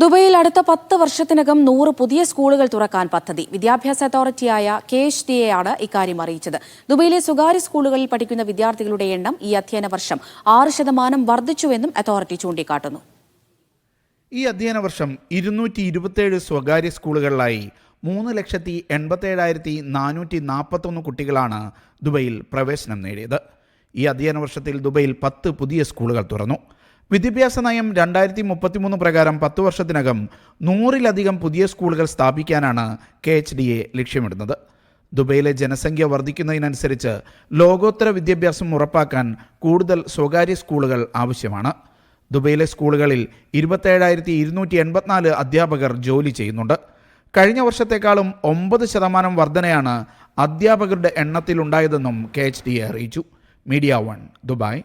ദുബൈയിൽ അടുത്ത 10 വർഷത്തിനകം 100 പുതിയ സ്കൂളുകൾ തുറക്കാൻ പദ്ധതി. വിദ്യാഭ്യാസ അതോറിറ്റിയായ KHDA ആണ് ഇക്കാര്യം അറിയിച്ചത്. ദുബൈയിലെ സ്വകാര്യ സ്കൂളുകളിൽ പഠിക്കുന്ന വിദ്യാർത്ഥികളുടെ എണ്ണം ഈ അധ്യയന വർഷം 6% വർദ്ധിച്ചുവെന്നും അതോറിറ്റി ചൂണ്ടിക്കാട്ടുന്നു. ഈ അധ്യയന വർഷം 227 സ്വകാര്യ സ്കൂളുകളിലായി 3,87,441 കുട്ടികളാണ് ദുബൈയിൽ പ്രവേശനം നേടിയത്. ഈ അധ്യയന വർഷത്തിൽ ദുബൈയിൽ 10 പുതിയ സ്കൂളുകൾ തുറന്നു. വിദ്യാഭ്യാസ നയം 2033 പ്രകാരം 10 വർഷത്തിനകം 100-ലധികം പുതിയ സ്കൂളുകൾ സ്ഥാപിക്കാനാണ് KHDA ലക്ഷ്യമിടുന്നത്. ദുബൈയിലെ ജനസംഖ്യ വർദ്ധിക്കുന്നതിനനുസരിച്ച് ലോകോത്തര വിദ്യാഭ്യാസം ഉറപ്പാക്കാൻ കൂടുതൽ സ്വകാര്യ സ്കൂളുകൾ ആവശ്യമാണ്. ദുബൈയിലെ സ്കൂളുകളിൽ 27,284 അധ്യാപകർ ജോലി ചെയ്യുന്നുണ്ട്. കഴിഞ്ഞ വർഷത്തെക്കാളും 9% വർധനയാണ് അധ്യാപകരുടെ എണ്ണത്തിലുണ്ടായതെന്നും KHDA അറിയിച്ചു. Media 1 Dubai.